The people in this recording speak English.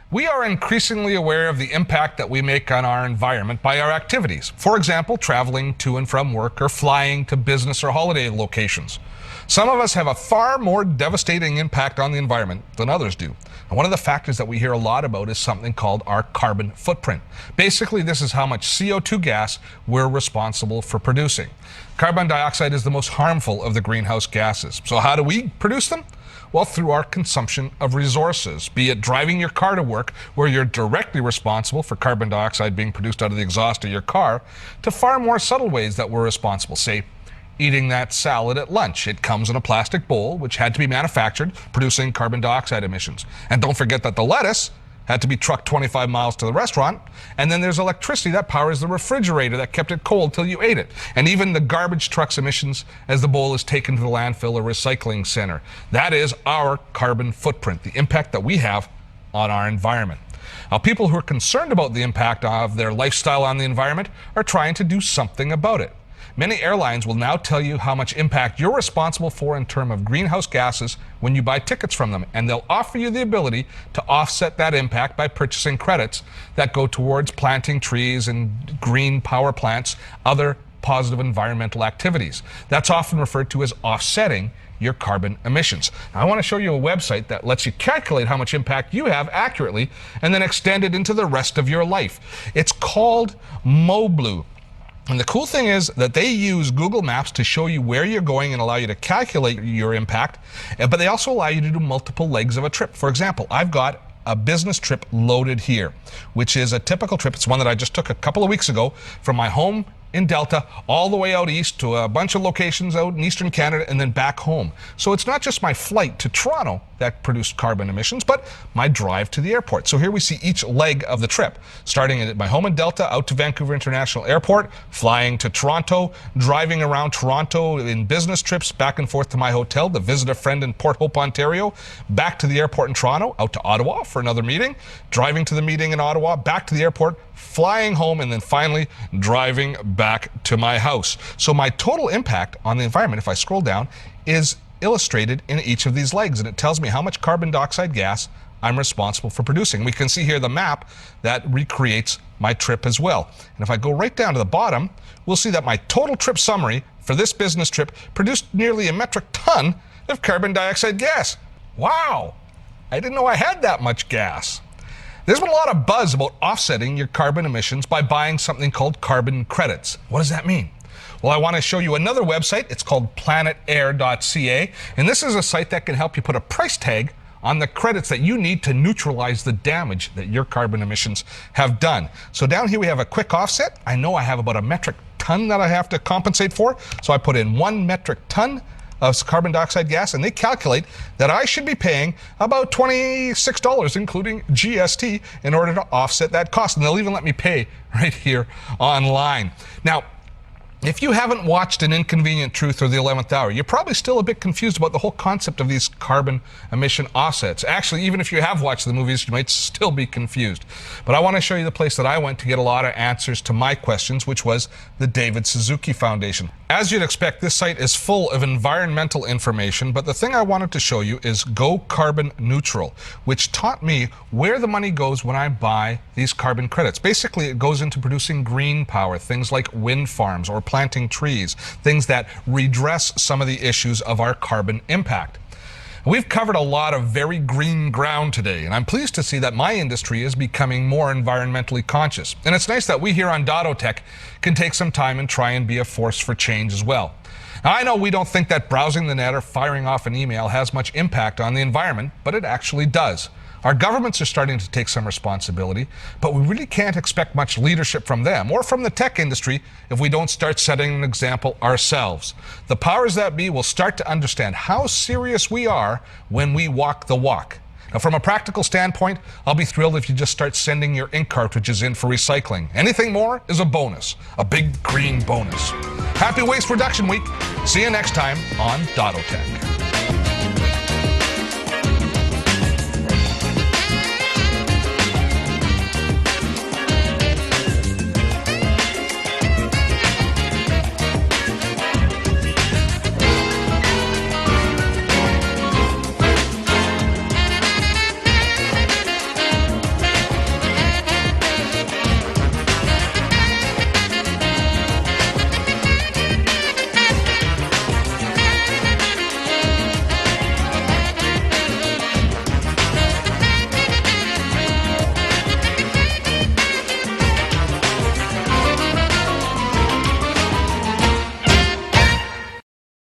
We are increasingly aware of the impact that we make on our environment by our activities. For example, traveling to and from work or flying to business or holiday locations. Some of us have a far more devastating impact on the environment than others do. And one of the factors that we hear a lot about is something called our carbon footprint. Basically, this is how much CO2 gas we're responsible for producing. Carbon dioxide is the most harmful of the greenhouse gases. So how do we produce them? Well, through our consumption of resources, be it driving your car to work, where you're directly responsible for carbon dioxide being produced out of the exhaust of your car, to far more subtle ways that we're responsible. Say, eating that salad at lunch. It comes in a plastic bowl, which had to be manufactured, producing carbon dioxide emissions. And don't forget that the lettuce had to be trucked 25 miles to the restaurant. And then there's electricity that powers the refrigerator that kept it cold till you ate it. And even the garbage truck's emissions as the bowl is taken to the landfill or recycling center. That is our carbon footprint, the impact that we have on our environment. Now, people who are concerned about the impact of their lifestyle on the environment are trying to do something about it. Many airlines will now tell you how much impact you're responsible for in terms of greenhouse gases when you buy tickets from them, and they'll offer you the ability to offset that impact by purchasing credits that go towards planting trees and green power plants, other positive environmental activities. That's often referred to as offsetting your carbon emissions. Now, I want to show you a website that lets you calculate how much impact you have accurately and then extend it into the rest of your life. It's called MoBlue. And the cool thing is that they use Google Maps to show you where you're going and allow you to calculate your impact, but they also allow you to do multiple legs of a trip. For example, I've got a business trip loaded here, which is a typical trip. It's one that I just took a couple of weeks ago from my home in Delta all the way out east to a bunch of locations out in eastern Canada and then back home. So it's not just my flight to Toronto that produced carbon emissions, but my drive to the airport. So here we see each leg of the trip, starting at my home in Delta, out to Vancouver International Airport, flying to Toronto, driving around Toronto in business trips, back and forth to my hotel to visit a friend in Port Hope, Ontario, back to the airport in Toronto, out to Ottawa for another meeting, driving to the meeting in Ottawa, back to the airport, flying home, and then finally driving back to my house. So my total impact on the environment, if I scroll down, is illustrated in each of these legs, and it tells me how much carbon dioxide gas I'm responsible for producing. We can see here the map that recreates my trip as well. And if I go right down to the bottom, we'll see that my total trip summary for this business trip produced nearly a metric ton of carbon dioxide gas. Wow! I didn't know I had that much gas. There's been a lot of buzz about offsetting your carbon emissions by buying something called carbon credits. What does that mean? Well, I want to show you another website. It's called planetair.ca, and this is a site that can help you put a price tag on the credits that you need to neutralize the damage that your carbon emissions have done. So down here we have a quick offset. I know I have about a metric ton that I have to compensate for, so I put in 1 metric ton of carbon dioxide gas, and they calculate that I should be paying about $26, including GST, in order to offset that cost. And they'll even let me pay right here online. Now, if you haven't watched An Inconvenient Truth or The 11th Hour, you're probably still a bit confused about the whole concept of these carbon emission offsets. Actually, even if you have watched the movies, you might still be confused. But I want to show you the place that I went to get a lot of answers to my questions, which was the David Suzuki Foundation. As you'd expect, this site is full of environmental information, but the thing I wanted to show you is Go Carbon Neutral, which taught me where the money goes when I buy these carbon credits. Basically, it goes into producing green power, things like wind farms or planting trees, things that redress some of the issues of our carbon impact. We've covered a lot of very green ground today, and I'm pleased to see that my industry is becoming more environmentally conscious. And it's nice that we here on Dotto Tech can take some time and try and be a force for change as well. Now, I know we don't think that browsing the net or firing off an email has much impact on the environment, but it actually does. Our governments are starting to take some responsibility, but we really can't expect much leadership from them or from the tech industry if we don't start setting an example ourselves. The powers that be will start to understand how serious we are when we walk the walk. Now, from a practical standpoint, I'll be thrilled if you just start sending your ink cartridges in for recycling. Anything more is a bonus, a big green bonus. Happy Waste Reduction Week. See you next time on Dotto Tech.